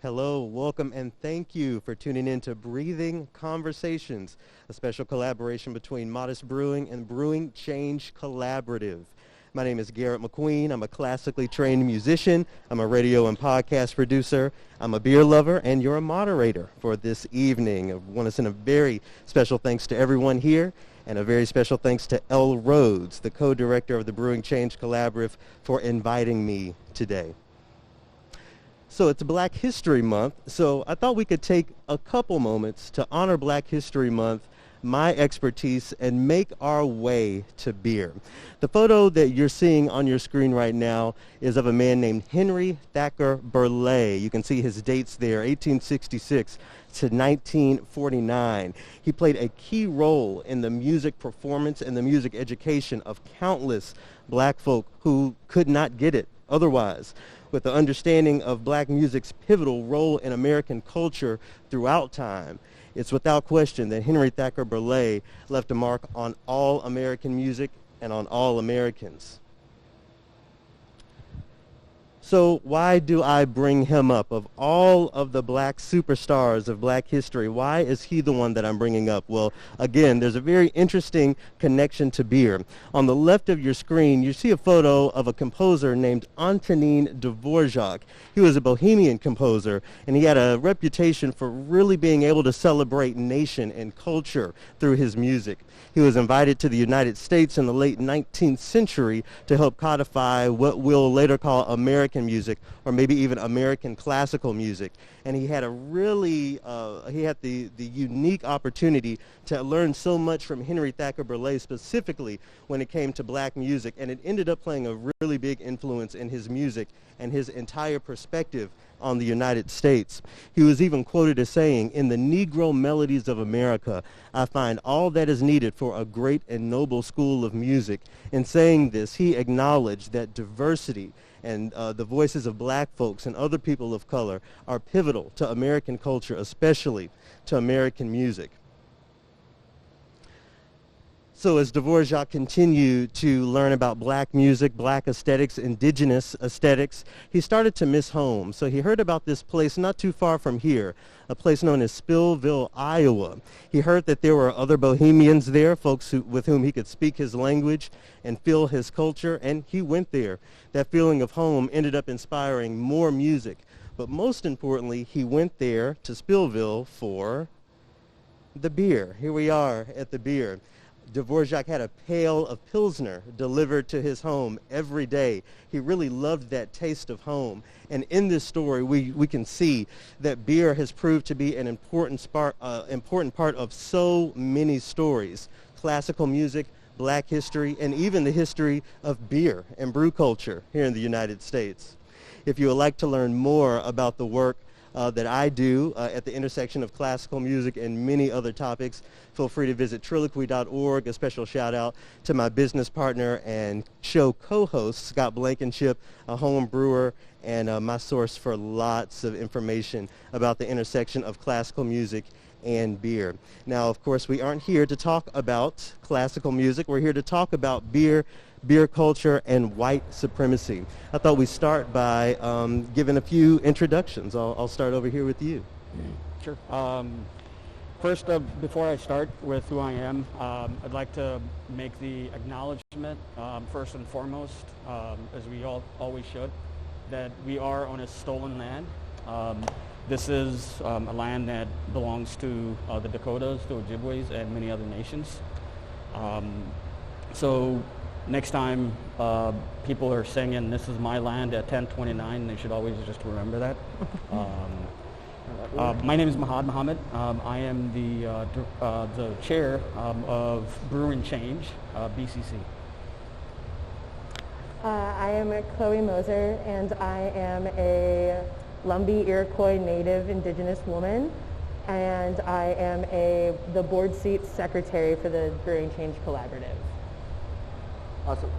Hello, welcome, and thank you for tuning in to Breathing Conversations, a special collaboration between Modist Brewing and Brewing Change Collaborative. My name is Garrett McQueen. I'm a classically trained musician. I'm a radio and podcast producer. I'm a beer lover, and you're a moderator for this evening. I want to send a very special thanks to everyone here, and a very special thanks to Elle Rhodes, the co-director of the Brewing Change Collaborative, for inviting me today. So it's Black History Month, so I thought we could take a couple moments to honor Black History Month, my expertise, and make our way to beer. The photo that you're seeing on your screen right now is of a man named Henry Thacker Burleigh. You can see his dates there, 1866 to 1949. He played a key role in the music performance and the music education of countless black folk who could not get it otherwise. With the understanding of black music's pivotal role in American culture throughout time, it's without question that Henry Thacker Burleigh left a mark on all American music and on all Americans. So why do I bring him up? Of all of the black superstars of black history, why is he the one that I'm bringing up? Well, again, there's a very interesting connection to beer. On the left of your screen, you see a photo of a composer named Antonin Dvorak. He was a Bohemian composer, and he had a reputation for really being able to celebrate nation and culture through his music. He was invited to the United States in the late 19th century to help codify what we'll later call American music, or maybe even American classical music. And he had a really, the unique opportunity to learn so much from Henry Thacker Burleigh, specifically when it came to black music. And it ended up playing a really big influence in his music and his entire perspective on the United States. He was even quoted as saying, "In the Negro melodies of America, I find all that is needed for a great and noble school of music." In saying this, he acknowledged that diversity and the voices of black folks and other people of color are pivotal to American culture, especially to American music. So as Dvorak continued to learn about black music, black aesthetics, indigenous aesthetics, he started to miss home. So he heard about this place not too far from here, a place known as Spillville, Iowa. He heard that there were other Bohemians there, folks with whom he could speak his language and feel his culture, and he went there. That feeling of home ended up inspiring more music. But most importantly, he went there to Spillville for the beer. Here we are at the beer. Dvorak had a pail of Pilsner delivered to his home every day. He really loved that taste of home. And in this story, we can see that beer has proved to be an important part of so many stories: classical music, black history, and even the history of beer and brew culture here in the United States. If you would like to learn more about the work that I do at the intersection of classical music and many other topics, feel free to visit triloquy.org. A special shout out to my business partner and show co-host, Scott Blankenship, a home brewer, and my source for lots of information about the intersection of classical music and beer. Now, of course, we aren't here to talk about classical music. We're here to talk about beer culture, and white supremacy. I thought we'd start by giving a few introductions. I'll start over here with you. Sure. First, before I start with who I am, I'd like to make the acknowledgement, first and foremost, as we always should, that we are on a stolen land. This is a land that belongs to the Dakotas, the Ojibways, and many other nations. So next time people are singing "This is my land" at 10:29, they should always just remember that. My name is Mahad Mohammed. I am the chair of Brewing Change, BCC. I am Chloe Moser, and I am a Lumbee Iroquois Native Indigenous woman, and I am the board seat secretary for the Brewing Change Collaborative. Awesome.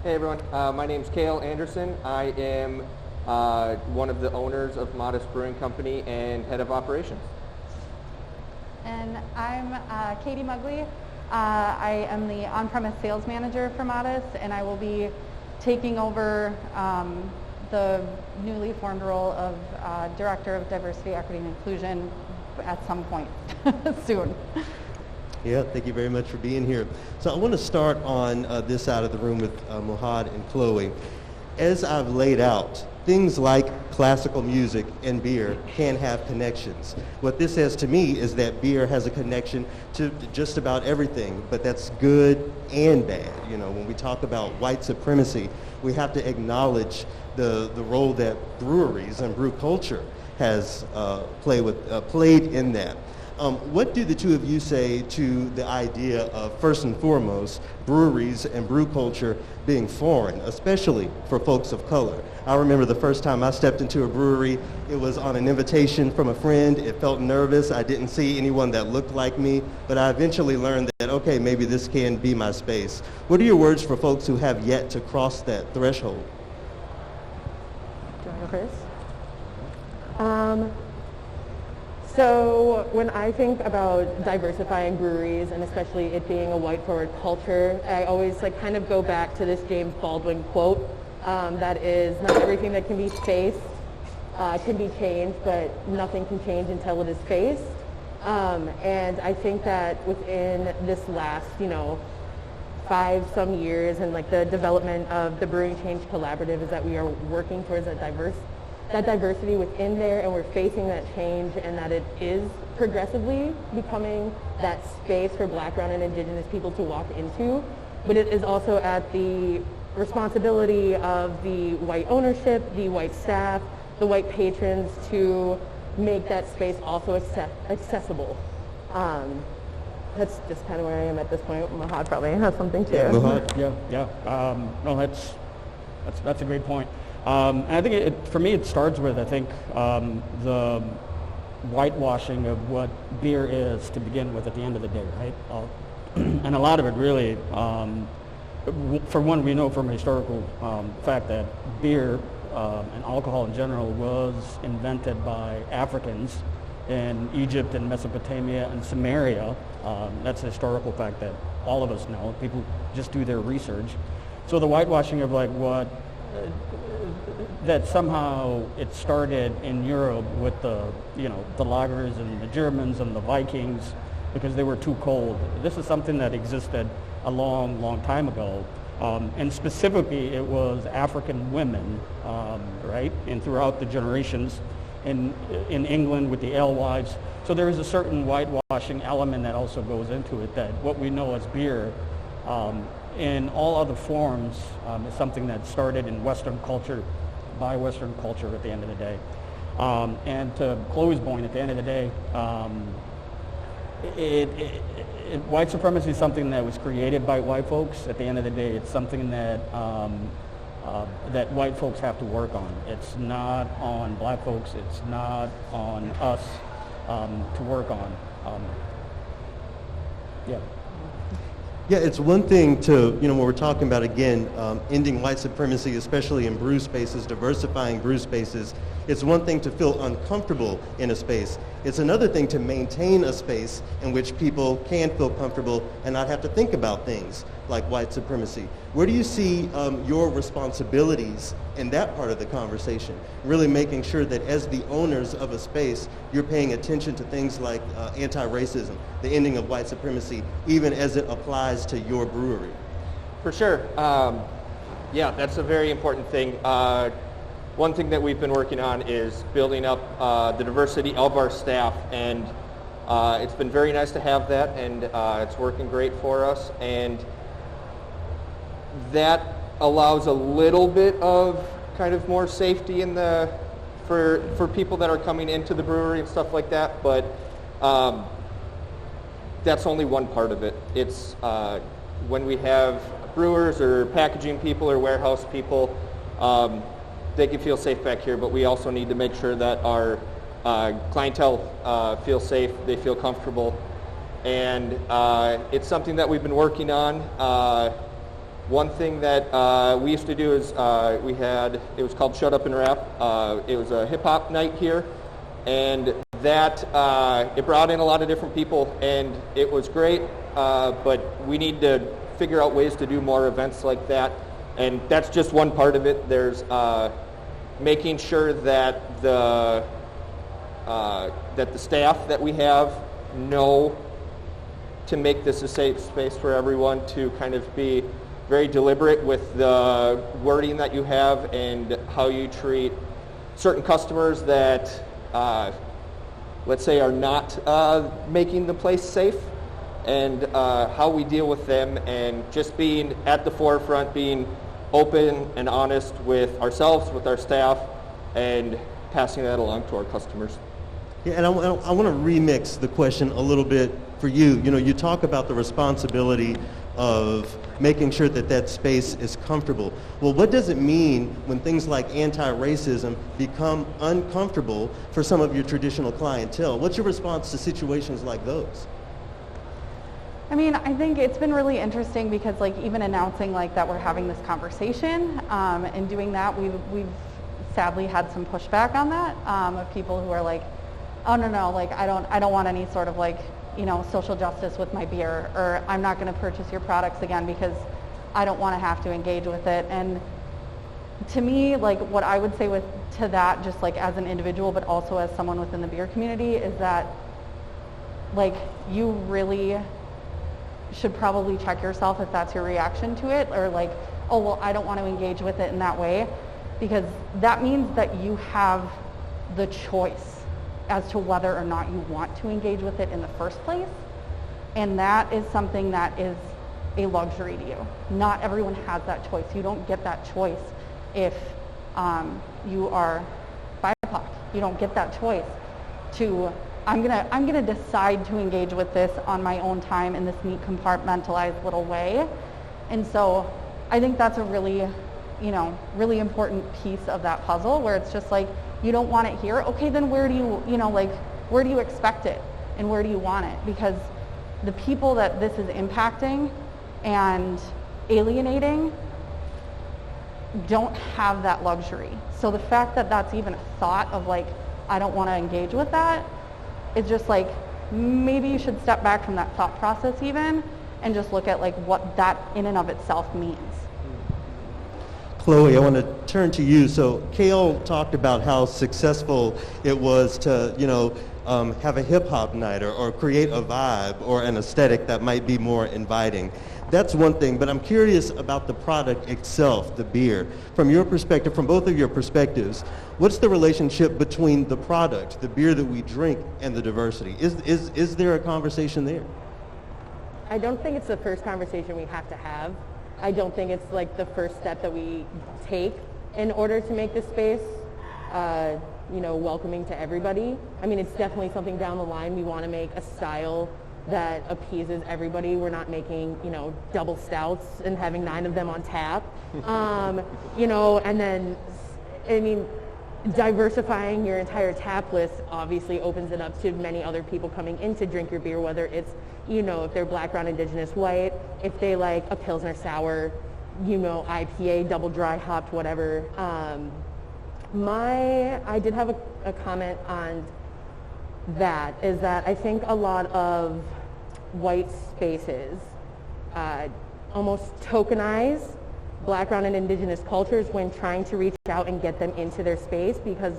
Hey everyone, my name's Cale Anderson. I am one of the owners of Modist Brewing Company and head of operations. And I'm Katie Mugley. I am the on-premise sales manager for Modist, and I will be taking over the newly formed role of Director of Diversity, Equity, and Inclusion at some point soon. Yeah, thank you very much for being here. So I want to start on this side of the room with Mohad and Chloe. As I've laid out, things like classical music and beer can have connections. What this says to me is that beer has a connection to just about everything, but that's good and bad. You know, when we talk about white supremacy, we have to acknowledge the role that breweries and brew culture has played in that. What do the two of you say to the idea of, first and foremost, breweries and brew culture being foreign, especially for folks of color? I remember the first time I stepped into a brewery, it was on an invitation from a friend. It felt nervous. I didn't see anyone that looked like me, but I eventually learned that, okay, maybe this can be my space. What are your words for folks who have yet to cross that threshold? Do you want to go first? So when I think about diversifying breweries, and especially it being a white-forward culture, I always kind of go back to this James Baldwin quote, that is, not everything that can be faced can be changed, but nothing can change until it is faced. And I think that within this last, 5 some years and the development of the Brewing Change Collaborative is that we are working towards that diversity within there, and we're facing that change, and that it is progressively becoming that space for Black, brown, and Indigenous people to walk into. But it is also at the responsibility of the white ownership, the white staff, the white patrons to make that space also accessible. That's just kind of where I am at this point. Mohad probably has something too. Yeah, Mohad. Yeah. No, that's a great point. And I think for me it starts with, I think, the whitewashing of what beer is to begin with at the end of the day, right? And a lot of it really, for one, we know from a historical fact that beer and alcohol in general was invented by Africans in Egypt and Mesopotamia and Samaria. That's a historical fact that all of us know. People just do their research. So the whitewashing of that somehow it started in Europe with the lagers and the Germans and the Vikings because they were too cold. This is something that existed a long, long time ago. And specifically it was African women, right? And throughout the generations in England with the alewives. So there is a certain whitewashing element that also goes into it, that what we know as beer in all other forms is something that started in Western culture, by Western culture at the end of the day. And to Chloe's point, at the end of the day, white supremacy is something that was created by white folks. At the end of the day, it's something that that white folks have to work on. It's not on Black folks. It's not on us to work on. Yeah, it's one thing to, when we're talking about, again, ending white supremacy, especially in brew spaces, diversifying brew spaces, it's one thing to feel uncomfortable in a space. It's another thing to maintain a space in which people can feel comfortable and not have to think about things like white supremacy. Where do you see your responsibilities in that part of the conversation? Really making sure that as the owners of a space, you're paying attention to things like anti-racism, the ending of white supremacy, even as it applies to your brewery. For sure. Yeah, that's a very important thing. One thing that we've been working on is building up the diversity of our staff, and it's been very nice to have that, and it's working great for us. And that allows a little bit of kind of more safety in for people that are coming into the brewery and stuff like that, but that's only one part of it. It's when we have brewers or packaging people or warehouse people, they can feel safe back here, but we also need to make sure that our clientele feel safe, they feel comfortable, and it's something that we've been working on. One thing that we used to do is it was called Shut Up and Rap. It was a hip hop night here, and that it brought in a lot of different people, and it was great, but we need to figure out ways to do more events like that, and that's just one part of it. There's making sure that the staff that we have know to make this a safe space for everyone, to kind of be very deliberate with the wording that you have and how you treat certain customers that, let's say, are not making the place safe, and how we deal with them, and just being at the forefront, being open and honest with ourselves, with our staff, and passing that along to our customers. Yeah, and I want to remix the question a little bit for you. You know, you talk about the responsibility of making sure that that space is comfortable. Well, what does it mean when things like anti-racism become uncomfortable for some of your traditional clientele? What's your response to situations like those? I mean, I think it's been really interesting because, like, even announcing like that we're having this conversation and doing that, we've sadly had some pushback on that of people who are like, oh no, like I don't want any sort of like, you know, social justice with my beer, or I'm not going to purchase your products again because I don't want to have to engage with it. And to me, like, what I would say to that, just like as an individual, but also as someone within the beer community, is that, like, you really should probably check yourself if that's your reaction to it, or like, oh, well, I don't want to engage with it in that way, because that means that you have the choice as to whether or not you want to engage with it in the first place. And that is something that is a luxury to you. Not everyone has that choice. You don't get that choice if you are BIPOC. You don't get that choice to, I'm gonna decide to engage with this on my own time in this neat compartmentalized little way. And so I think that's a really, you know, really important piece of that puzzle, where it's just like, you don't want it here, okay, then where do you expect it, and where do you want it? Because the people that this is impacting and alienating don't have that luxury. So the fact that that's even a thought of like, I don't want to engage with that, it's just like, maybe you should step back from that thought process even and just look at like what that in and of itself means. Chloe, I want to turn to you. So Kale talked about how successful it was to, you know, have a hip hop night or create a vibe or an aesthetic that might be more inviting. That's one thing, but I'm curious about the product itself, the beer. From your perspective, from both of your perspectives, what's the relationship between the product, the beer that we drink, and the diversity? Is there a conversation there? I don't think it's the first conversation we have to have. I don't think it's like the first step that we take in order to make this space, you know, welcoming to everybody. I mean, it's definitely something down the line. We want to make a style that appeases everybody. We're not making, you know, double stouts and having 9 of them on tap. You know, and then, I mean, diversifying your entire tap list obviously opens it up to many other people coming in to drink your beer, whether it's, you know, if they're black, brown, indigenous, white, if they like a Pilsner sour, you know, IPA, double dry hopped, whatever. I did have a comment on that, is that I think a lot of white spaces almost tokenize black, brown, and indigenous cultures when trying to reach out and get them into their space, because,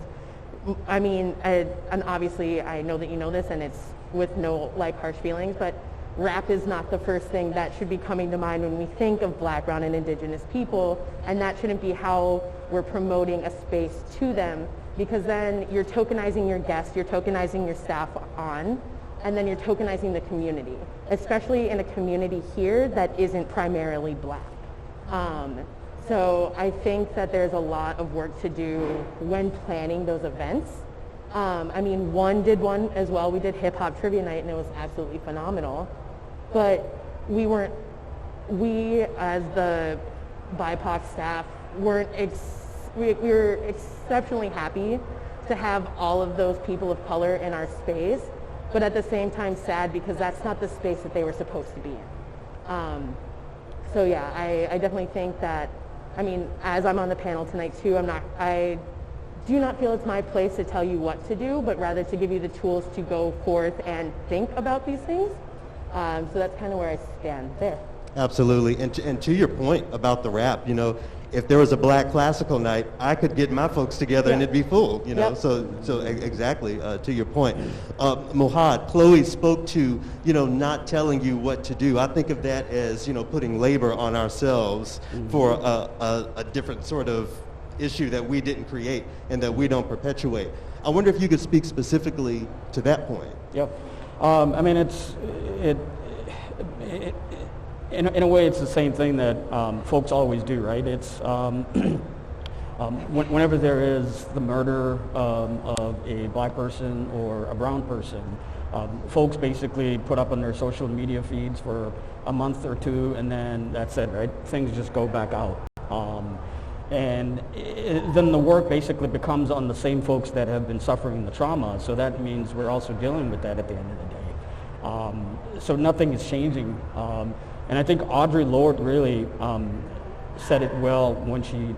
I mean, and obviously I know that you know this, and it's with no like harsh feelings, but rap is not the first thing that should be coming to mind when we think of black, brown, and indigenous people, and that shouldn't be how we're promoting a space to them, because then you're tokenizing your guests, you're tokenizing your staff on, and then you're tokenizing the community, especially in a community here that isn't primarily black. So I think that there's a lot of work to do when planning those events. I mean, did one as well. We did hip hop trivia night, and it was absolutely phenomenal. But we as the BIPOC staff we were exceptionally happy to have all of those people of color in our space, but at the same time sad because that's not the space that they were supposed to be in. So yeah, I definitely think that, I mean, as I'm on the panel tonight too, I do not feel it's my place to tell you what to do, but rather to give you the tools to go forth and think about these things. So that's kind of where I stand there. Absolutely. And to your point about the rap, you know, if there was a black classical night, I could get my folks together and it'd be full, you know. Yep. So exactly to your point. Mohad, Chloe spoke to, you know, not telling you what to do. I think of that as, you know, putting labor on ourselves for a different sort of issue that we didn't create and that we don't perpetuate. I wonder if you could speak specifically to that point. Yep. I mean, in a way, it's the same thing that folks always do, right? It's whenever there is the murder of a black person or a brown person, folks basically put up on their social media feeds for a month or two, and then that's it, right? Things just go back out. And then the work basically becomes on the same folks that have been suffering the trauma, so that means we're also dealing with that at the end of the day. So nothing is changing. And I think Audre Lorde really said it well when she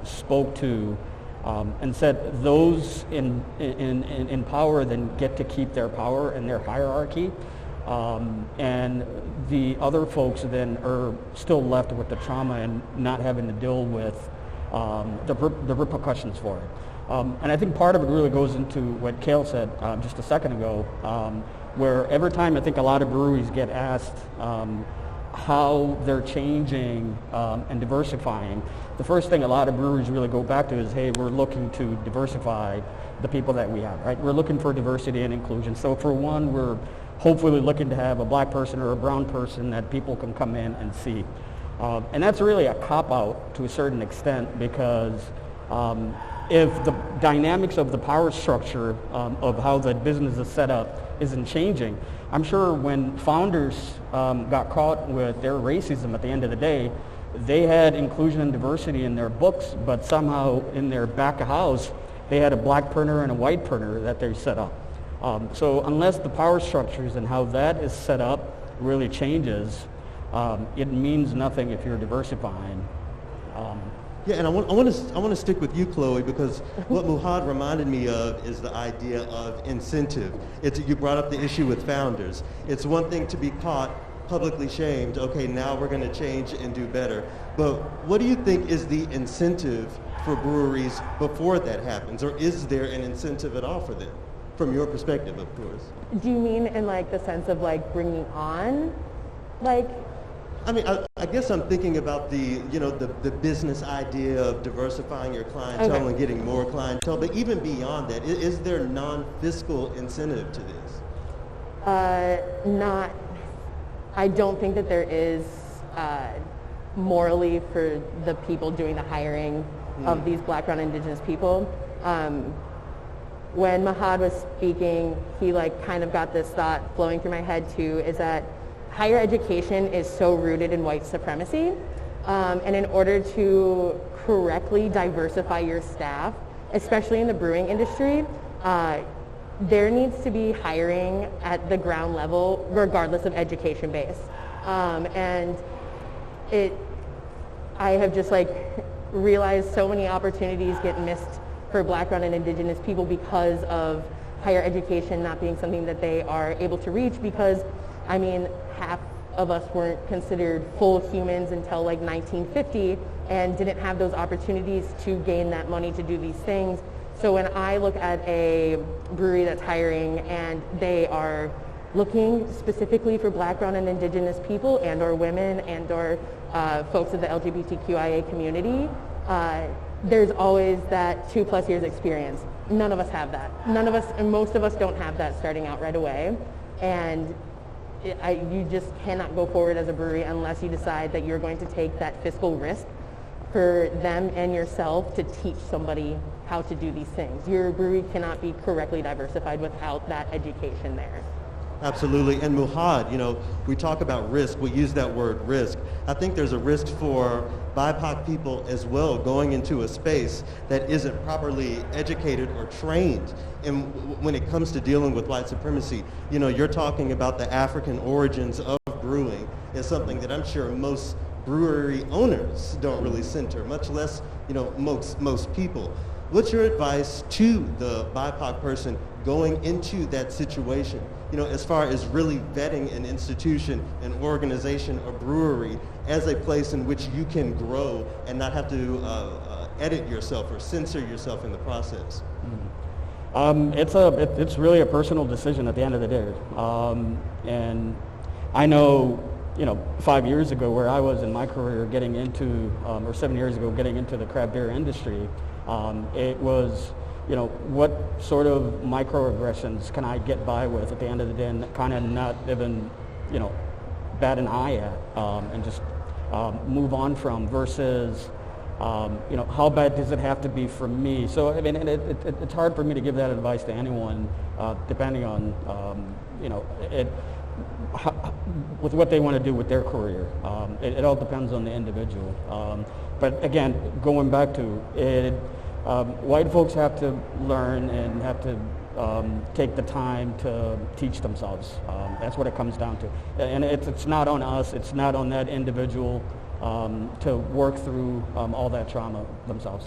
spoke to and said those in power then get to keep their power and their hierarchy, and the other folks then are still left with the trauma and not having to deal with the repercussions for it. And I think part of it really goes into what Cale said just a second ago, where every time I think a lot of breweries get asked how they're changing and diversifying, the first thing a lot of breweries really go back to is, hey, we're looking to diversify the people that we have, right? We're looking for diversity and inclusion. So for one, we're hopefully looking to have a black person or a brown person that people can come in and see. And that's really a cop-out to a certain extent, because if the dynamics of the power structure of how the business is set up isn't changing, I'm sure when founders got caught with their racism at the end of the day, they had inclusion and diversity in their books, but somehow in their back of house, they had a black printer and a white printer that they set up. So unless the power structures and how that is set up really changes, it means nothing if you're diversifying. Yeah, and I want to stick with you, Chloe, because what Mohad reminded me of is the idea of incentive. You brought up the issue with founders. It's one thing to be caught, publicly shamed. Okay, now we're going to change and do better. But what do you think is the incentive for breweries before that happens, or is there an incentive at all for them, from your perspective, of course? Do you mean in like the sense of like bringing on, like? I mean, I guess I'm thinking about the business idea of diversifying your clientele and getting more clientele. But even beyond that, is there non-fiscal incentive to this? Not. I don't think that there is morally for the people doing the hiring of these black, brown, indigenous people. When Mohad was speaking, he like kind of got this thought flowing through my head too, is that higher education is so rooted in white supremacy, and in order to correctly diversify your staff, especially in the brewing industry, there needs to be hiring at the ground level regardless of education base. And I have just like realized so many opportunities get missed for black, brown, and indigenous people because of higher education not being something that they are able to reach, because I mean, half of us weren't considered full humans until like 1950 and didn't have those opportunities to gain that money to do these things. So when I look at a brewery that's hiring and they are looking specifically for black, brown, and indigenous people and or women and or folks of the LGBTQIA community, there's always that 2+ years experience. None of us have that. None of us, and most of us don't have that starting out right away. And you just cannot go forward as a brewery unless you decide that you're going to take that fiscal risk for them and yourself to teach somebody how to do these things. Your brewery cannot be correctly diversified without that education there. Absolutely. And Mohad, we talk about risk. We use that word risk. I think there's a risk for BIPOC people as well going into a space that isn't properly educated or trained. And when it comes to dealing with white supremacy, you're talking about the African origins of brewing is something that I'm sure most brewery owners don't really center, much less, most people. What's your advice to the BIPOC person going into that situation? As far as really vetting an institution, an organization, a brewery as a place in which you can grow and not have to edit yourself or censor yourself in the process? It's really a personal decision at the end of the day. And I know, 5 years ago where I was in my career getting into, or 7 years ago getting into the craft beer industry, it was, what sort of microaggressions can I get by with at the end of the day and kind of not even, bat an eye at and just move on from versus, how bad does it have to be for me? So, I mean, it's hard for me to give that advice to anyone depending on, with what they want to do with their career. It all depends on the individual. But again, going back to it, white folks have to learn and have to take the time to teach themselves. That's what it comes down to. And it's not on us, it's not on that individual to work through all that trauma themselves.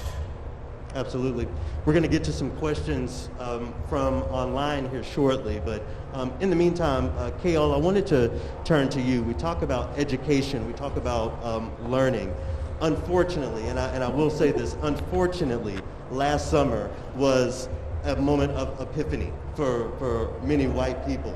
Absolutely. We're going to get to some questions from online here shortly, but in the meantime, K.L., I wanted to turn to you. We talk about education, we talk about learning. Unfortunately, and I will say this, unfortunately, last summer was a moment of epiphany for many white people.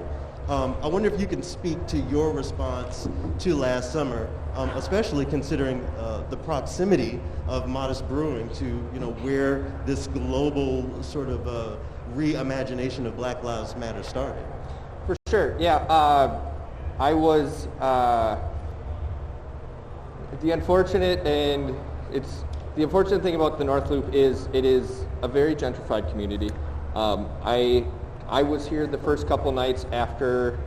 I wonder if you can speak to your response to last summer, especially considering the proximity of Modist Brewing to where this global sort of reimagination of Black Lives Matter started. For sure, yeah. I was the unfortunate thing about the North Loop is it is a very gentrified community. I was here the first couple nights after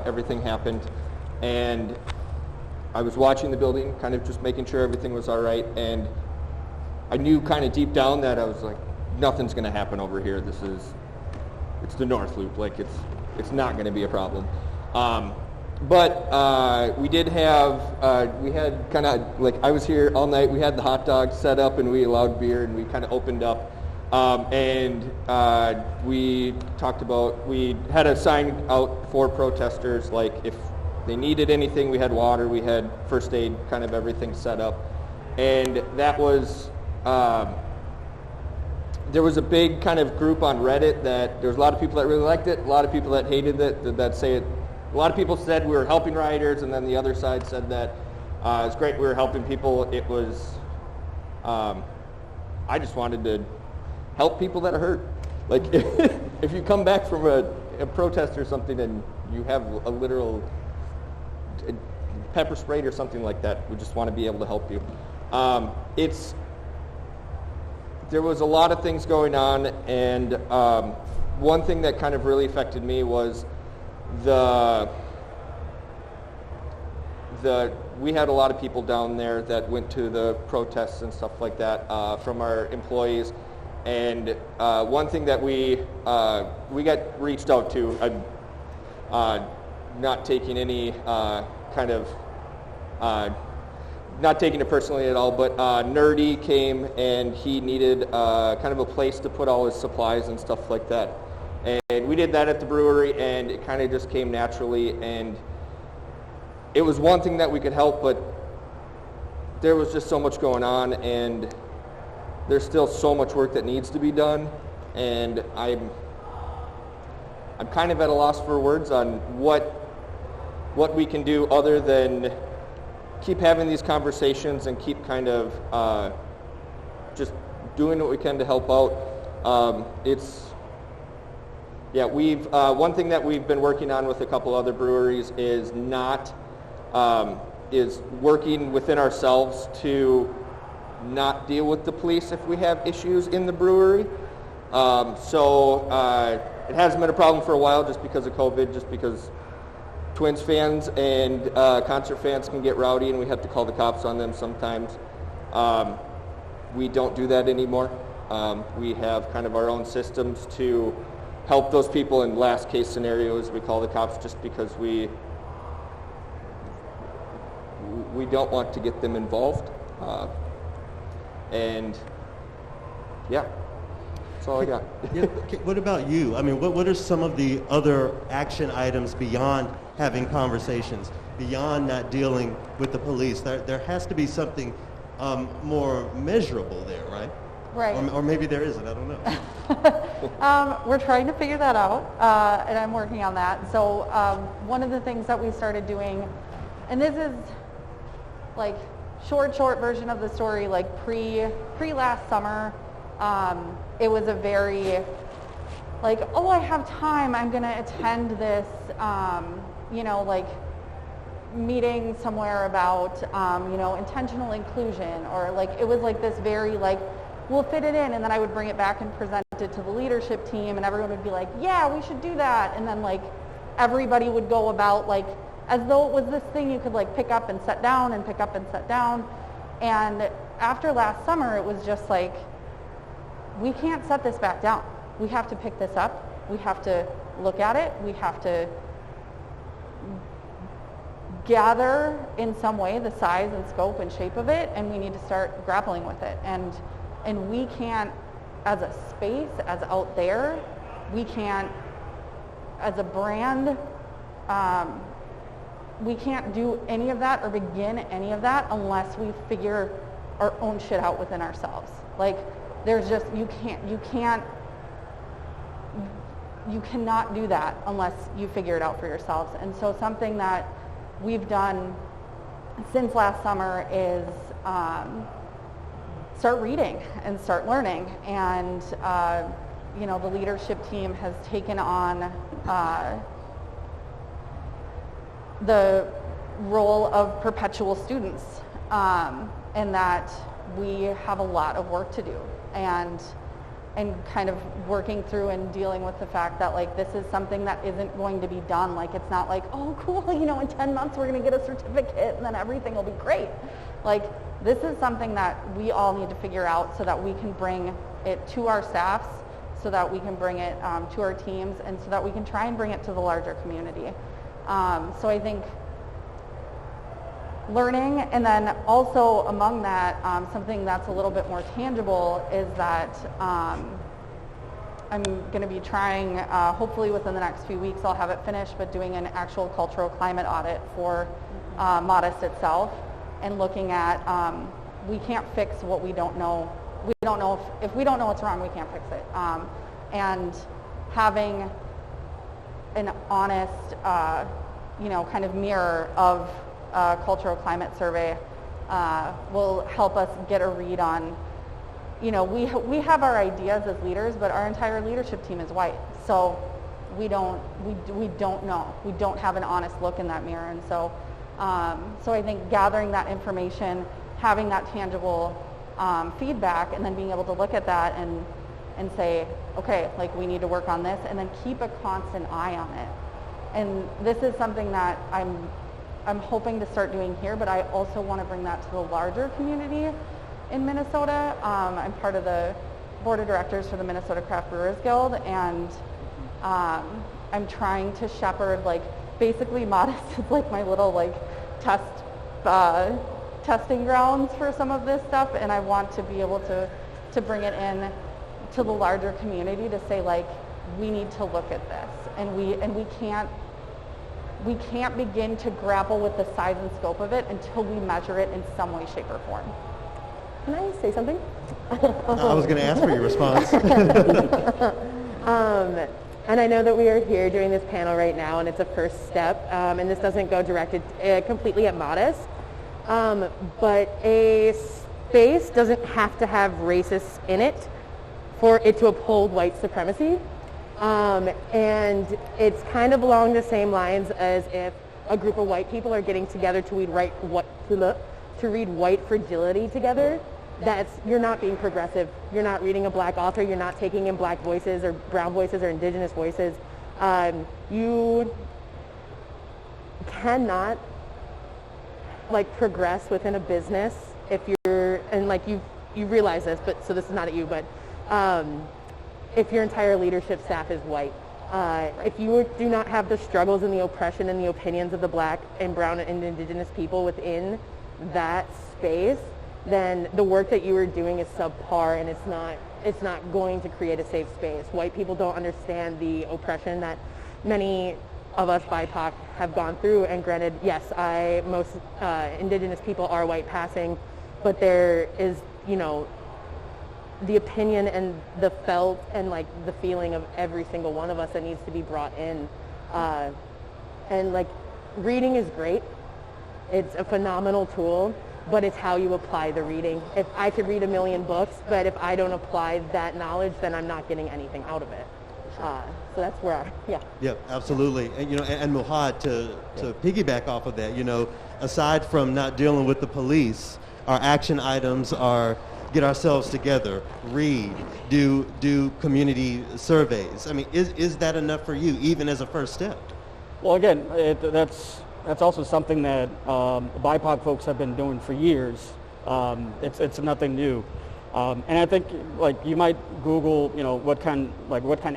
everything happened, and I was watching the building, kind of just making sure everything was all right, and I knew kind of deep down that I was like, nothing's going to happen over here. It's the North Loop, like it's not going to be a problem. But we did have, we had kind of, like I was here all night, we had the hot dogs set up and we allowed beer and we kind of opened up. And we talked about, we had a sign out for protesters, like if they needed anything, we had water, we had first aid, kind of everything set up. And that was, there was a big kind of group on Reddit that there was a lot of people that really liked it, a lot of people that hated it, that say it. A lot of people said we were helping rioters, and then the other side said that it's great we were helping people. It was, I just wanted to help people that are hurt. Like, if you come back from a protest or something and you have a literal pepper sprayed or something like that, we just want to be able to help you. There was a lot of things going on, and one thing that kind of really affected me was we had a lot of people down there that went to the protests and stuff like that from our employees, and one thing that we got reached out to, not taking any kind of not taking it personally at all, but Nerdy came and he needed kind of a place to put all his supplies and stuff like that. And we did that at the brewery, and it kind of just came naturally, and it was one thing that we could help, but there was just so much going on, and there's still so much work that needs to be done, and I'm kind of at a loss for words on what we can do other than keep having these conversations and keep kind of just doing what we can to help out. Yeah, we've one thing that we've been working on with a couple other breweries is is working within ourselves to not deal with the police if we have issues in the brewery. So it hasn't been a problem for a while just because of COVID, just because Twins fans and concert fans can get rowdy and we have to call the cops on them sometimes. We don't do that anymore. We have kind of our own systems to help those people in last case scenarios. We call the cops just because we don't want to get them involved. And yeah, all I got. Yeah, what about you? I mean, what are some of the other action items beyond having conversations, beyond not dealing with the police? There has to be something more measurable there, right? Right. Or maybe there isn't, I don't know. We're trying to figure that out, and I'm working on that. So one of the things that we started doing, and this is like short version of the story, like pre last summer, it was a very like, oh, I have time, I'm going to attend this, like meeting somewhere about, intentional inclusion, or like, it was like this very like, we'll fit it in, and then I would bring it back and present it to the leadership team, and everyone would be like, yeah, we should do that, and then like everybody would go about like as though it was this thing you could like pick up and set down and pick up and set down. And after last summer, it was just like, we can't set this back down. We have to pick this up. We have to look at it. We have to gather in some way the size and scope and shape of it, and we need to start grappling with it. And we can't, as a space, as out there, we can't, as a brand, we can't do any of that or begin any of that unless we figure our own shit out within ourselves. Like, there's just, you cannot do that unless you figure it out for yourselves. And so something that we've done since last summer is start reading and start learning. And the leadership team has taken on the role of perpetual students, and that we have a lot of work to do, and kind of working through and dealing with the fact that like this is something that isn't going to be done. Like, it's not like, oh cool, in 10 months we're going to get a certificate and then everything will be great. Like, this is something that we all need to figure out so that we can bring it to our staffs, so that we can bring it to our teams, and so that we can try and bring it to the larger community. So I think learning, and then also among that, something that's a little bit more tangible is that I'm going to be trying, hopefully within the next few weeks I'll have it finished, but doing an actual cultural climate audit for Modist itself, and looking at, we can't fix what we don't know. We don't know if we don't know what's wrong, we can't fix it. And having an honest, kind of mirror of cultural climate survey will help us get a read on, we have our ideas as leaders, but our entire leadership team is white, so we don't know. We don't have an honest look in that mirror. And so so I think gathering that information, having that tangible feedback, and then being able to look at that and say, okay, like, we need to work on this, and then keep a constant eye on it. And this is something that I'm hoping to start doing here, but I also want to bring that to the larger community in Minnesota. I'm part of the board of directors for the Minnesota Craft Brewers Guild, and I'm trying to shepherd, like, basically Modist is like my little like testing grounds for some of this stuff, and I want to be able to bring it in to the larger community to say, like, we need to look at this, and we can't begin to grapple with the size and scope of it until we measure it in some way, shape, or form. Can I say something? I was going to ask for your response. And I know that we are here doing this panel right now, and it's a first step, and this doesn't go directed completely at Modist, but a space doesn't have to have racists in it for it to uphold white supremacy. And it's kind of along the same lines as if a group of white people are getting together to read white fragility together. You're not being progressive. You're not reading a black author. You're not taking in black voices or brown voices or indigenous voices. You cannot progress within a business if you're, and you realize this, but so this is not at you, but if your entire leadership staff is white. If you do not have the struggles and the oppression and the opinions of the black and brown and indigenous people within that space, then the work that you are doing is subpar, and it's not it's not going to create a safe space. White people don't understand the oppression that many of us BIPOC have gone through, and granted, yes, most indigenous people are white passing, but there is, the opinion and the felt and like the feeling of every single one of us that needs to be brought in. And like, reading is great. It's a phenomenal tool, but it's how you apply the reading. If I could read 1 million books, but if I don't apply that knowledge, then I'm not getting anything out of it. So that's where Yeah, absolutely. And Muhad, to piggyback off of that, aside from not dealing with the police, our action items are get ourselves together, read, do community surveys. I mean, is that enough for you, even as a first step? Well, again, that's also something that BIPOC folks have been doing for years. It's nothing new. And I think, like, you might Google, what kind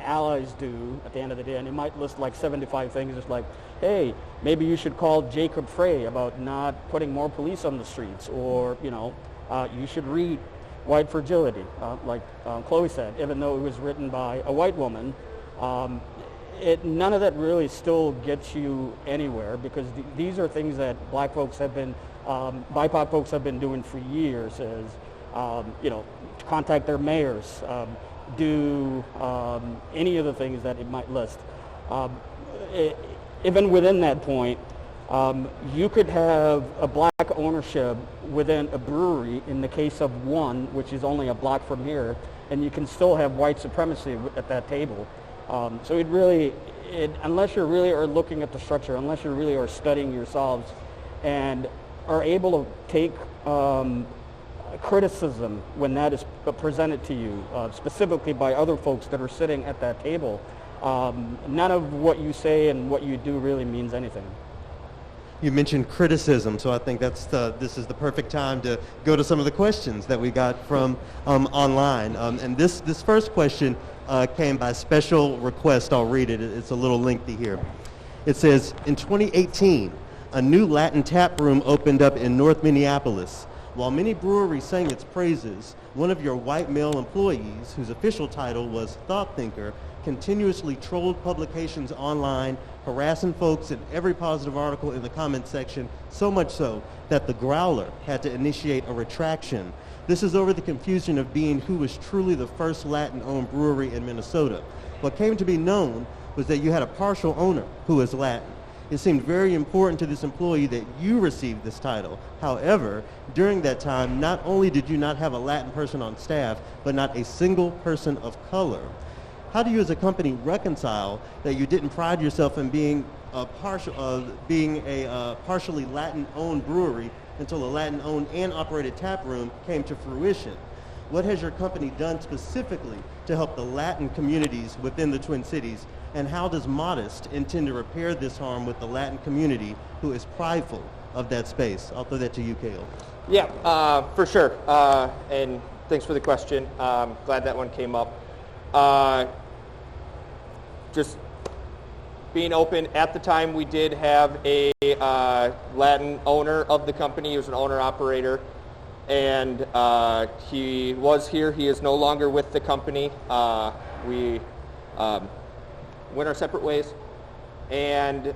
allies do at the end of the day, and it might list like 75 things. It's like, hey, maybe you should call Jacob Frey about not putting more police on the streets, or you should read White Fragility, like Chloe said, even though it was written by a white woman. None of that really still gets you anywhere, because these are things that black folks have been, BIPOC folks have been doing for years, as contact their mayors, do any of the things that it might list. Even within that point, you could have a black ownership within a brewery in the case of one, which is only a block from here, and you can still have white supremacy at that table. So unless you really are looking at the structure, unless you really are studying yourselves and are able to take criticism when that is presented to you, specifically by other folks that are sitting at that table, none of what you say and what you do really means anything. You mentioned criticism, so I think this is the perfect time to go to some of the questions that we got from online. And this first question came by special request. I'll read it. It's a little lengthy here. It says, in 2018, a new Latin tap room opened up in North Minneapolis. While many breweries sang its praises, one of your white male employees, whose official title was Thought Thinker, continuously trolled publications online, harassing folks in every positive article in the comment section, so much so that the Growler had to initiate a retraction. This is over the confusion of being who was truly the first Latin-owned brewery in Minnesota. What came to be known was that you had a partial owner who is Latin. It seemed very important to this employee that you received this title. However, during that time, not only did you not have a Latin person on staff, but not a single person of color. How do you as a company reconcile that you didn't pride yourself in being a partially Latin-owned brewery until a Latin-owned and operated tap room came to fruition? What has your company done specifically to help the Latin communities within the Twin Cities, and how does Modist intend to repair this harm with the Latin community who is prideful of that space? I'll throw that to you, Cale. Yeah, for sure. And thanks for the question. Glad that one came up. Just being open, at the time we did have a Latin owner of the company. He was an owner-operator, and he was here. He is no longer with the company. We went our separate ways. And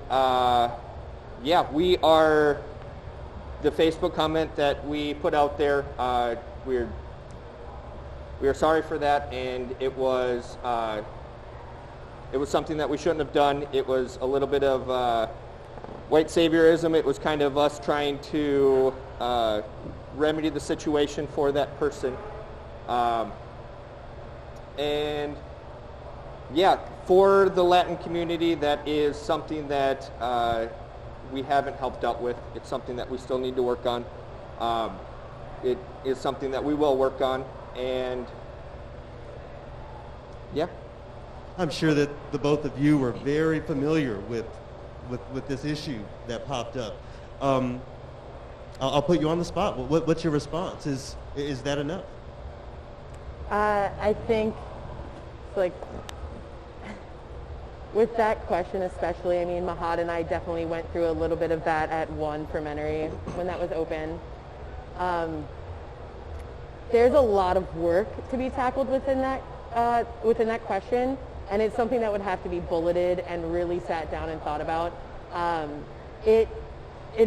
we are, the Facebook comment that we put out there, we are sorry for that, and it was something that we shouldn't have done. It was a little bit of white saviorism. It was kind of us trying to remedy the situation for that person. For the Latin community, that is something that we haven't helped out with. It's something that we still need to work on. It is something that we will work on, and yeah. I'm sure that the both of you were very familiar with this issue that popped up. I'll put you on the spot. What's your response? Is that enough? I think, like, with that question especially, I mean, Mahad and I definitely went through a little bit of that at One Fermentary when that was open. there's a lot of work to be tackled within that question, and it's something that would have to be bulleted and really sat down and thought about. It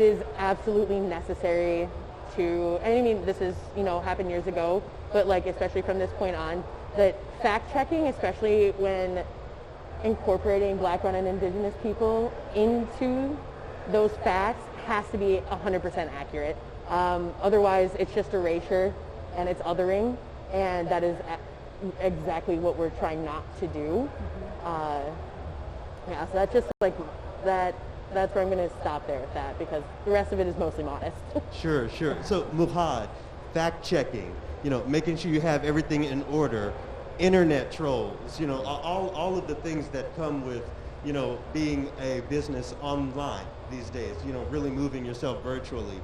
is absolutely necessary to, and I mean, this is, happened years ago, but like, especially from this point on, that fact checking, especially when incorporating Black-run and Indigenous people into those facts, has to be 100% accurate. Otherwise, it's just erasure and it's othering, and that is exactly what we're trying not to do. So that's just like that. That's where I'm going to stop there with that, because the rest of it is mostly Modist. Sure. So Muhad, fact checking, making sure you have everything in order, internet trolls, all of the things that come with, being a business online these days, really moving yourself virtually.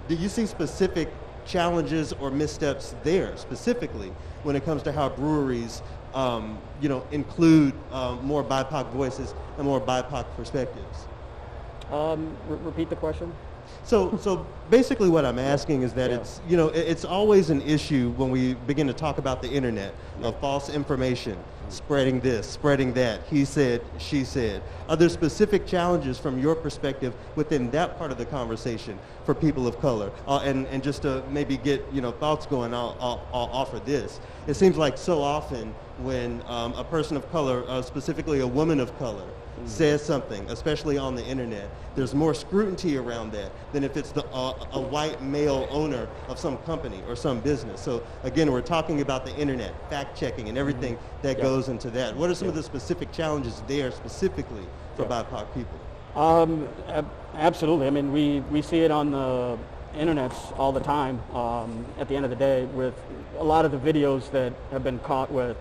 Do you see specific challenges or missteps there specifically when it comes to how breweries, include more BIPOC voices and more BIPOC perspectives? Repeat the question. So basically what I'm asking is that it's always an issue when we begin to talk about the internet of false information, spreading this, spreading that, he said, she said. Are there specific challenges from your perspective within that part of the conversation for people of color? And just to maybe get thoughts going, I'll offer this. It seems like so often when a person of color, specifically a woman of color, says something, especially on the internet, there's more scrutiny around that than if it's a white male owner of some company or some business. So again, we're talking about the internet, fact checking, and everything that goes into that. What are some of the specific challenges there specifically for BIPOC people? Absolutely. I mean, we see it on the internets all the time. At the end of the day, with a lot of the videos that have been caught with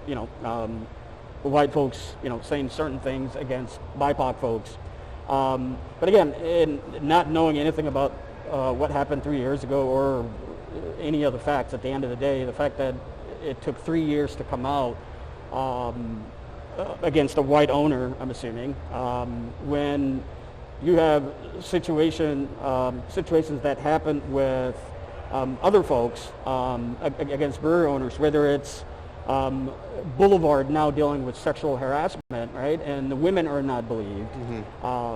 white folks, saying certain things against BIPOC folks. But again, in not knowing anything about what happened 3 years ago or any of the facts, at the end of the day, the fact that it took 3 years to come out against a white owner, I'm assuming, when you have situations that happen with other folks against brewery owners, whether it's Boulevard now dealing with sexual harassment, right? And the women are not believed. I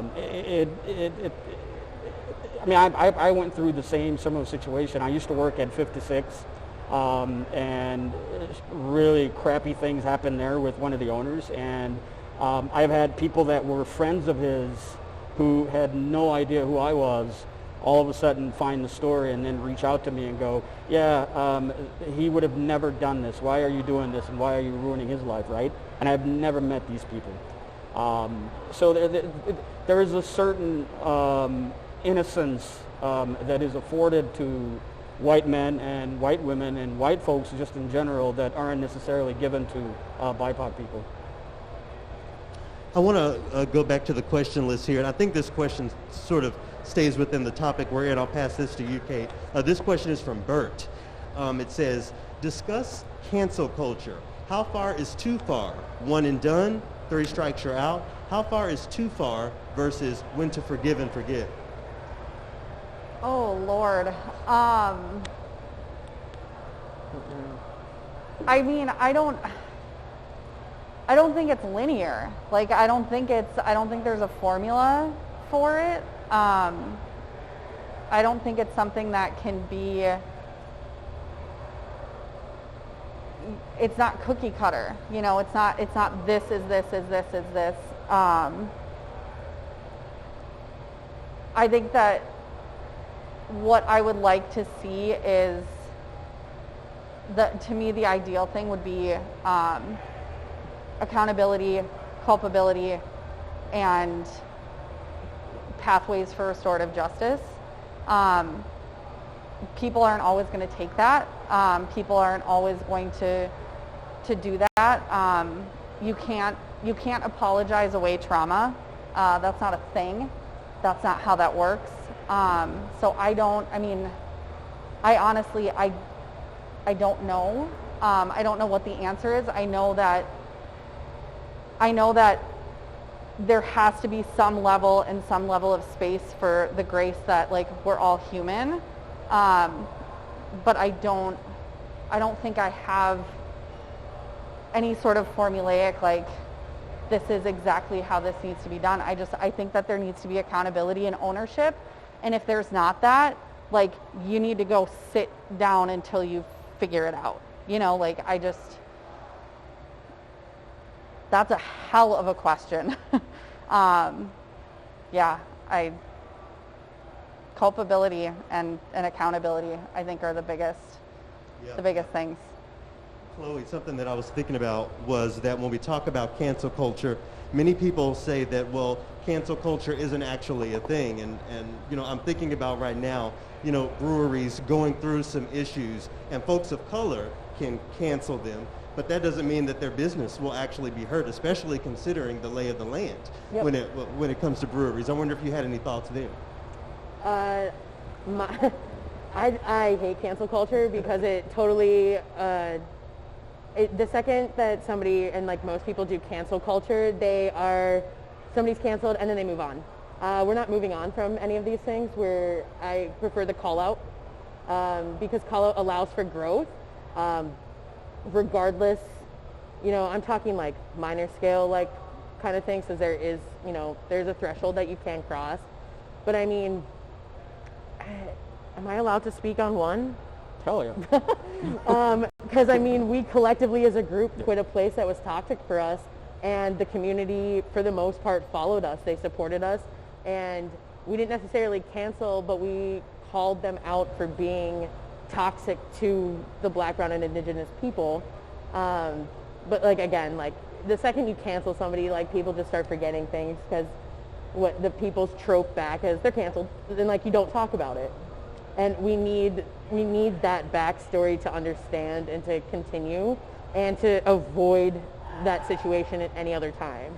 went through the same similar situation. I used to work at 56, and really crappy things happened there with one of the owners. And I've had people that were friends of his who had no idea who I was, all of a sudden find the story and then reach out to me and go, he would have never done this. Why are you doing this, and why are you ruining his life, right? And I've never met these people. So there is a certain innocence that is afforded to white men and white women and white folks just in general that aren't necessarily given to BIPOC people. I want to go back to the question list here, and I think this question sort of stays within the topic we're in. I'll pass this to you, Kate. This question is from Bert. It says, discuss cancel culture. How far is too far? One and done, 3 strikes you're out. How far is too far versus when to forgive and forget? Oh, Lord. I mean, I don't think it's linear. Like, I don't think there's a formula for it. I don't think it's something that can be, it's not cookie cutter. It's not this is this is this is this. I think that what I would like to see is to me, the ideal thing would be accountability, culpability, and pathways for restorative justice. People aren't always going to take that. People aren't always going to do that. You can't apologize away trauma. That's not a thing. That's not how that works. So I honestly don't know. I don't know what the answer is. I know that there has to be some level of space for the grace that, like, we're all human. But I don't I don't think I have any sort of formulaic, like, this is exactly how this needs to be done. I think that there needs to be accountability and ownership. And if there's not that, like, you need to go sit down until you figure it out. You know, like, that's a hell of a question. Culpability and accountability, I think, are the biggest things. Chloe, something that I was thinking about was that when we talk about cancel culture, many people say that, well, cancel culture isn't actually a thing. And I'm thinking about right now, breweries going through some issues, and folks of color can cancel them, but that doesn't mean that their business will actually be hurt, especially considering the lay of the land when it comes to breweries. I wonder if you had any thoughts there. I hate cancel culture because it totally, the second that somebody, and like most people do cancel culture, somebody's canceled and then they move on. We're not moving on from any of these things. I prefer the call out because call out allows for growth. Regardless, I'm talking like minor scale, like kind of things, because there is, there's a threshold that you can cross. But I mean, am I allowed to speak on one? Hell yeah. Because I mean, we collectively as a group quit a place that was toxic for us, and the community, for the most part, followed us. They supported us, and we didn't necessarily cancel, but we called them out for being toxic to the Black, brown, and Indigenous people. But like, again, like the second you cancel somebody, like people just start forgetting things, because what the people's trope back is they're canceled, then like you don't talk about it. And we need that backstory to understand and to continue and to avoid that situation at any other time.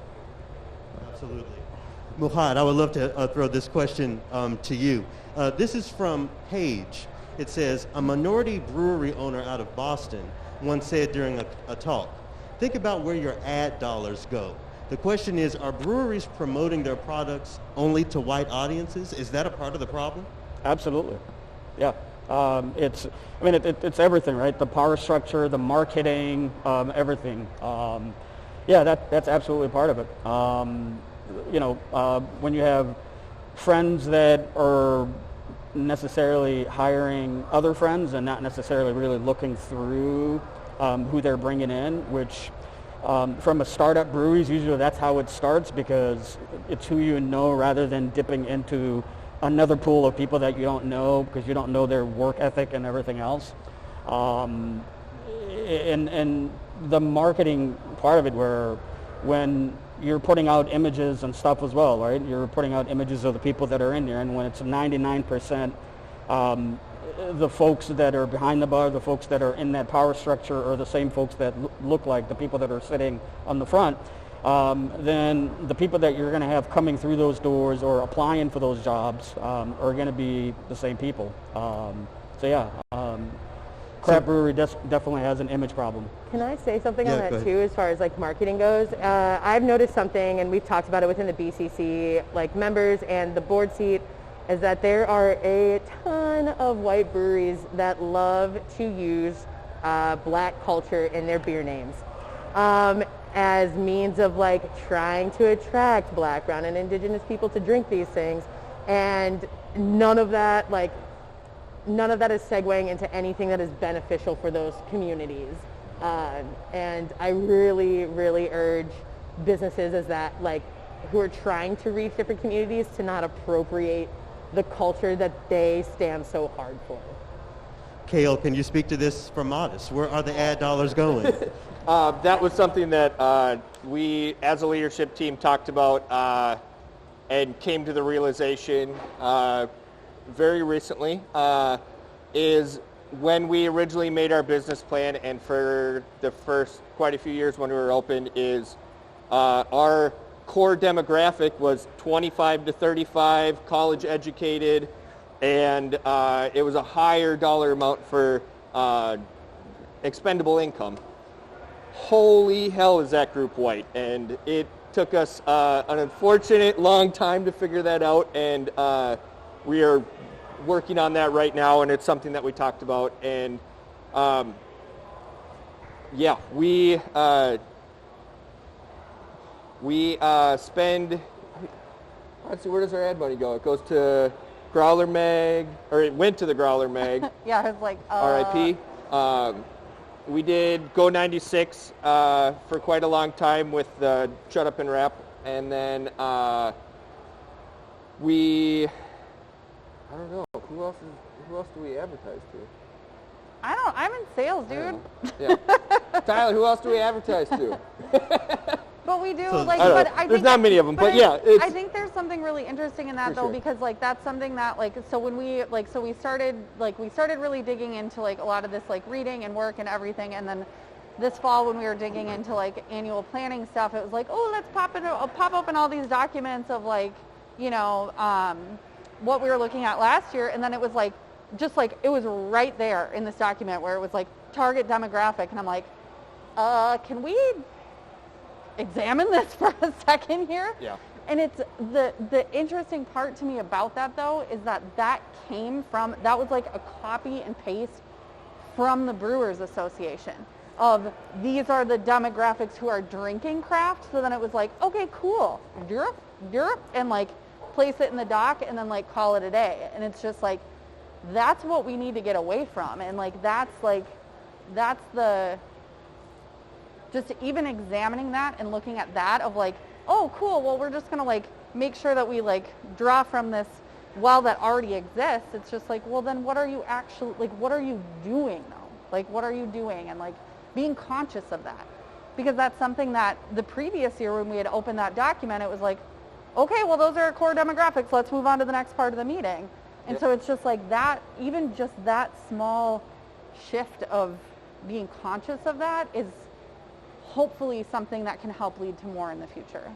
Absolutely. Muhad, I would love to throw this question to you. This is from Paige. It says, a minority brewery owner out of Boston once said during a talk, think about where your ad dollars go. The question is, are breweries promoting their products only to white audiences? Is that a part of the problem? Absolutely. Yeah. It's everything, right? The power structure, the marketing, everything. That's absolutely part of it. When you have friends that are necessarily hiring other friends and not necessarily really looking through who they're bringing in, which from a startup breweries, usually that's how it starts, because it's who you know rather than dipping into another pool of people that you don't know because you don't know their work ethic and everything else. And the marketing part of it, where when you're putting out images and stuff as well, right? You're putting out images of the people that are in there, and when it's 99% the folks that are behind the bar, the folks that are in that power structure, are the same folks that look like the people that are sitting on the front, then the people that you're going to have coming through those doors or applying for those jobs are going to be the same people. Craft brewery definitely has an image problem. Can I say something on that too, as far as like marketing goes? I've noticed something, and we've talked about it within the BCC, like members and the board seat, is that there are a ton of white breweries that love to use Black culture in their beer names as means of like trying to attract Black, brown, and Indigenous people to drink these things, and none of that is segueing into anything that is beneficial for those communities. And I really, really urge businesses who are trying to reach different communities to not appropriate the culture that they stand so hard for. Cale, can you speak to this from Modist? Where are the ad dollars going? That was something that we, as a leadership team, talked about and came to the realization very recently, is when we originally made our business plan, and for the first quite a few years when we were open, is our core demographic was 25 to 35, college educated, and it was a higher dollar amount for expendable income. Holy hell is that group white, and it took us an unfortunate long time to figure that out, and we are working on that right now, and it's something that we talked about. And Yeah, we spend. Let's see, where does our ad money go? It goes to Growler Mag, or it went to the Growler Mag. Yeah, I was like, RIP. We did Go 96 for quite a long time with the Shut Up and Rap, and then I don't know, who else do we advertise to? I'm in sales, dude. Yeah. Tyler, who else do we advertise to? But we do, So, like, I don't but know. I think... There's not many of them, but yeah. I think there's something really interesting in that, For though, sure. because, like, that's something that, like, so when we started really digging into, like, a lot of this, like, reading and work and everything, and then this fall when we were digging into, like, annual planning stuff, it was like, oh, let's pop open all these documents of, like, you know, what we were looking at last year, and then it was, like, just, like, it was right there in this document where it was, like, target demographic, and I'm like, can we examine this for a second here? Yeah. And it's the interesting part to me about that, though, is that came from, that was like a copy and paste from the Brewers Association of these are the demographics who are drinking craft. So then it was like, okay, cool, derp, and like place it in the dock and then like call it a day. And it's just like, that's what we need to get away from. And like, that's the, just even examining that and looking at that of like, oh, cool, well, we're just going to like make sure that we like draw from this well that already exists. It's just like, well, then what are you actually, like, what are you doing though? Like, what are you doing? And like being conscious of that. Because that's something that the previous year when we had opened that document, it was like, okay, well, those are our core demographics. Let's move on to the next part of the meeting. And so it's just like that, even just that small shift of being conscious of that is hopefully something that can help lead to more in the future.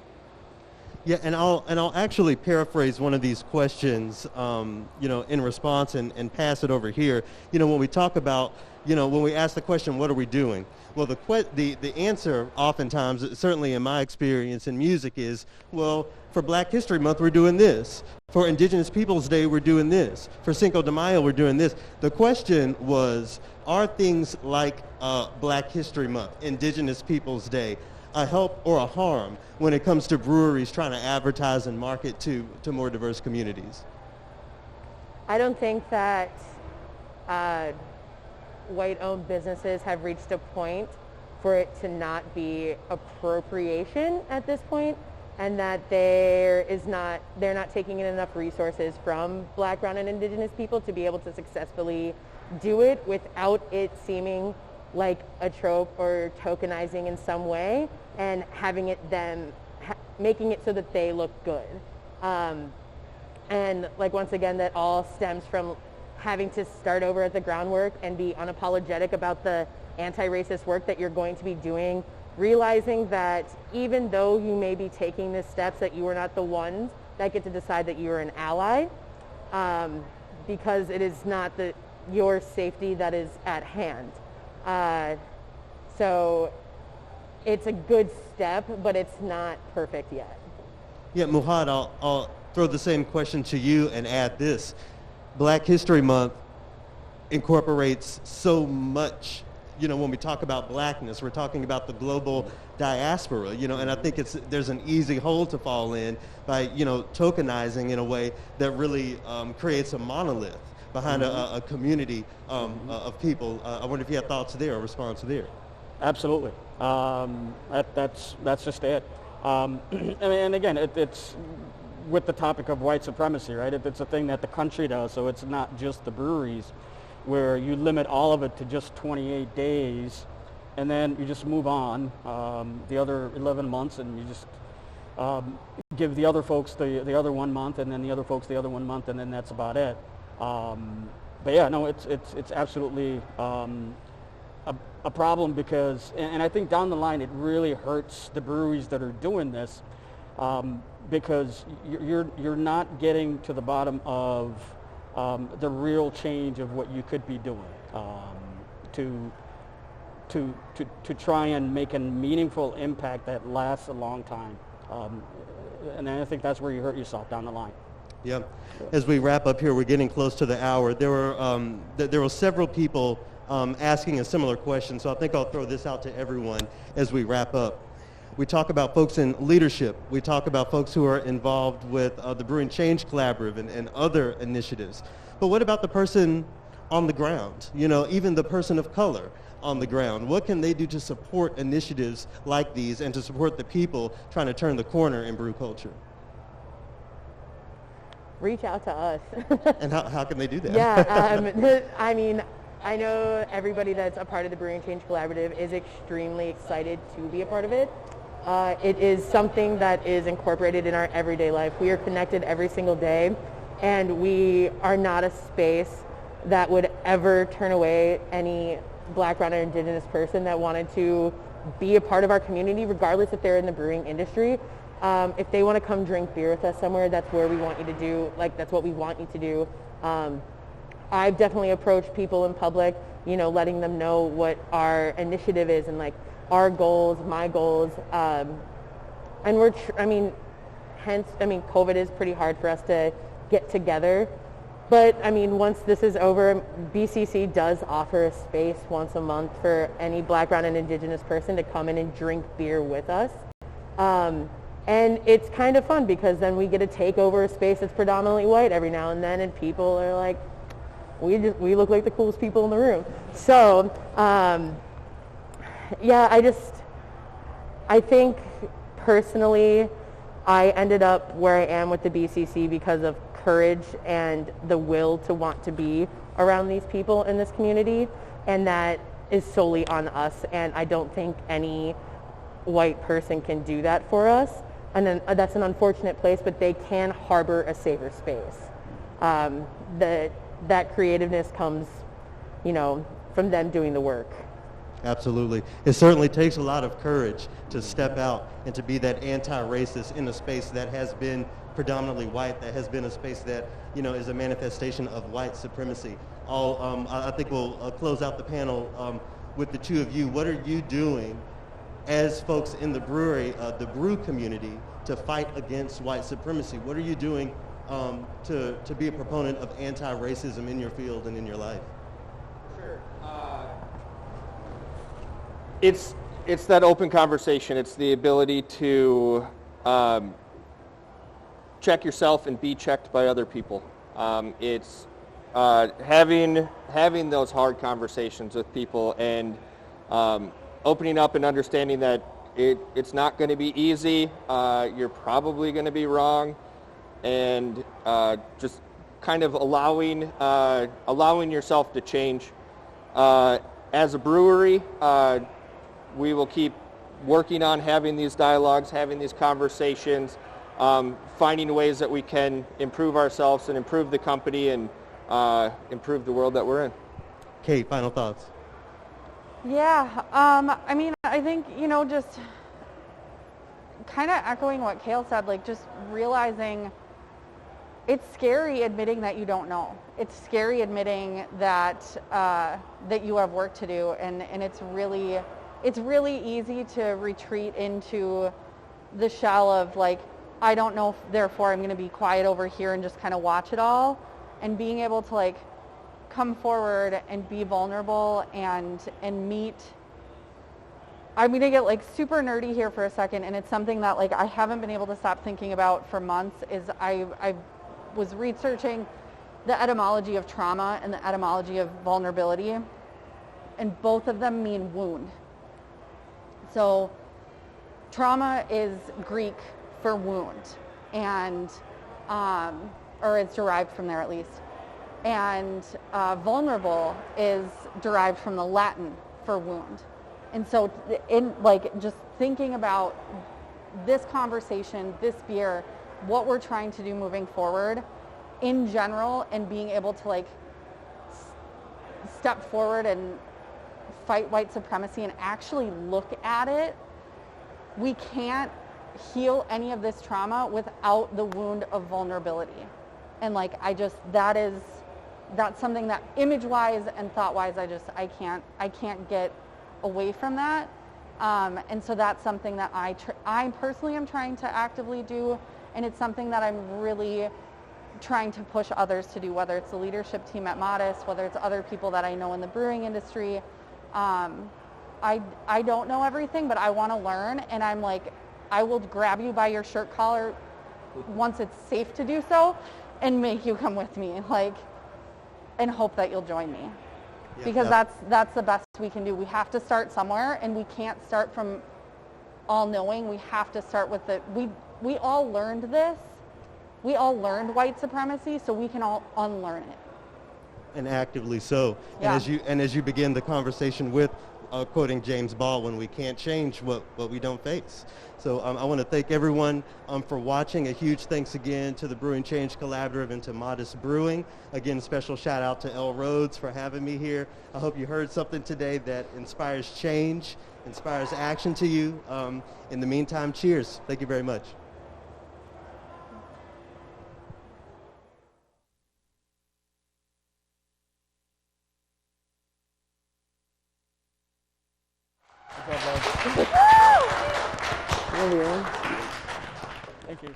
Yeah, and I'll actually paraphrase one of these questions, in response and pass it over here. You know, when we talk about, when we ask the question, what are we doing? Well, the answer oftentimes, certainly in my experience in music, is, well, for Black History Month, we're doing this. For Indigenous Peoples Day, we're doing this. For Cinco de Mayo, we're doing this. The question was, are things like Black History Month, Indigenous Peoples Day, a help or a harm when it comes to breweries trying to advertise and market to more diverse communities? I don't think that white-owned businesses have reached a point for it to not be appropriation at this point, and that they're not taking in enough resources from Black, brown, and Indigenous people to be able to successfully do it without it seeming like a trope or tokenizing in some way, and having it making it so that they look good. And like, once again, that all stems from having to start over at the groundwork and be unapologetic about the anti-racist work that you're going to be doing, realizing that even though you may be taking the steps, that you are not the ones that get to decide that you're an ally, because it is not your safety that is at hand. So it's a good step, but it's not perfect yet. Yeah, Muhad, I'll throw the same question to you and add this. Black History Month incorporates so much, when we talk about blackness, we're talking about the global diaspora, and I think there's an easy hole to fall in by, tokenizing in a way that really creates a monolith behind a community of people. I wonder if you have thoughts there or response there. Absolutely. That's just it. And again, it's with the topic of white supremacy, right? It's a thing that the country does, so it's not just the breweries, where you limit all of it to just 28 days, and then you just move on the other 11 months, and you just give the other folks the other 1 month, and then the other folks the other 1 month, and then that's about it. But yeah, no, it's absolutely a problem, because, and I think down the line it really hurts the breweries that are doing this, because you're not getting to the bottom of the real change of what you could be doing to try and make a meaningful impact that lasts a long time. And I think that's where you hurt yourself down the line. Yeah. As we wrap up here, we're getting close to the hour. There were several people asking a similar question, so I think I'll throw this out to everyone as we wrap up. We talk about folks in leadership. We talk about folks who are involved with the Brewing Change Collaborative and other initiatives. But what about the person on the ground? You know, even the person of color on the ground. What can they do to support initiatives like these and to support the people trying to turn the corner in brew culture? Reach out to us. And how can they do that? Yeah, I mean, I know everybody that's a part of the Brewing Change Collaborative is extremely excited to be a part of it. It is something that is incorporated in our everyday life. We are connected every single day, and we are not a space that would ever turn away any Black, brown, or Indigenous person that wanted to be a part of our community, regardless if they're in the brewing industry. If they want to come drink beer with us somewhere, that's where we want you to do, like, that's what we want you to do. I've definitely approached people in public, you know, letting them know what our initiative is and, like, our goals, my goals. And COVID is pretty hard for us to get together. But, I mean, once this is over, BCC does offer a space once a month for any Black, brown, and Indigenous person to come in and drink beer with us. And it's kind of fun because then we get to take over a space that's predominantly white every now and then, and people are like, we look like the coolest people in the room. So, yeah, I think personally I ended up where I am with the BCC because of courage and the will to want to be around these people in this community, and that is solely on us, and I don't think any white person can do that for us. And then that's an unfortunate place, but they can harbor a safer space. That creativeness comes, you know, from them doing the work. Absolutely. It certainly takes a lot of courage to step out and to be that anti-racist in a space that has been predominantly white, that has been a space that, you know, is a manifestation of white supremacy. I think we'll close out the panel with the two of you. What are you doing as folks in the brewery, the brew community, to fight against white supremacy? What are you doing to be a proponent of anti-racism in your field and in your life? Sure. It's that open conversation. It's the ability to check yourself and be checked by other people. It's having those hard conversations with people and opening up and understanding that it's not going to be easy. You're probably going to be wrong, and just kind of allowing yourself to change. As a brewery, we will keep working on having these dialogues, having these conversations, finding ways that we can improve ourselves and improve the company and improve the world that we're in. Kate, final thoughts. Yeah, I mean, I think, you know, just kind of echoing what Kale said, like just realizing it's scary admitting that you don't know. It's scary admitting that that you have work to do, and it's really easy to retreat into the shell of like, I don't know, therefore I'm going to be quiet over here and just kind of watch it all, and being able to like come forward and be vulnerable and meet. I'm going to get like super nerdy here for a second, and it's something that like I haven't been able to stop thinking about for months. Is I was researching the etymology of trauma and the etymology of vulnerability, and both of them mean wound. So trauma is Greek for wound, and or it's derived from there at least. And vulnerable is derived from the Latin for wound. And so in like just thinking about this conversation, this beer, what we're trying to do moving forward in general, and being able to like step forward and fight white supremacy and actually look at it, we can't heal any of this trauma without the wound of vulnerability. And like that's something that image-wise and thought-wise I can't get away from that. And so that's something that I personally am trying to actively do, and it's something that I'm really trying to push others to do, whether it's the leadership team at Modist, whether it's other people that I know in the brewing industry. I don't know everything, but I want to learn, and I'm like, I will grab you by your shirt collar once it's safe to do so and make you come with me, like, and hope that you'll join me. Yeah, because that's the best we can do. We have to start somewhere, and we can't start from all knowing. We have to start with we all learned this. We all learned white supremacy, so we can all unlearn it. And actively so. Yeah. And as you begin the conversation with quoting James Baldwin, we can't change what we don't face. So I want to thank everyone for watching. A huge thanks again to the Brewing Change Collaborative and to Modist Brewing. Again, special shout out to L. Rhodes for having me here. I hope you heard something today that inspires change, inspires action to you. In the meantime, cheers. Thank you very much. Thank you.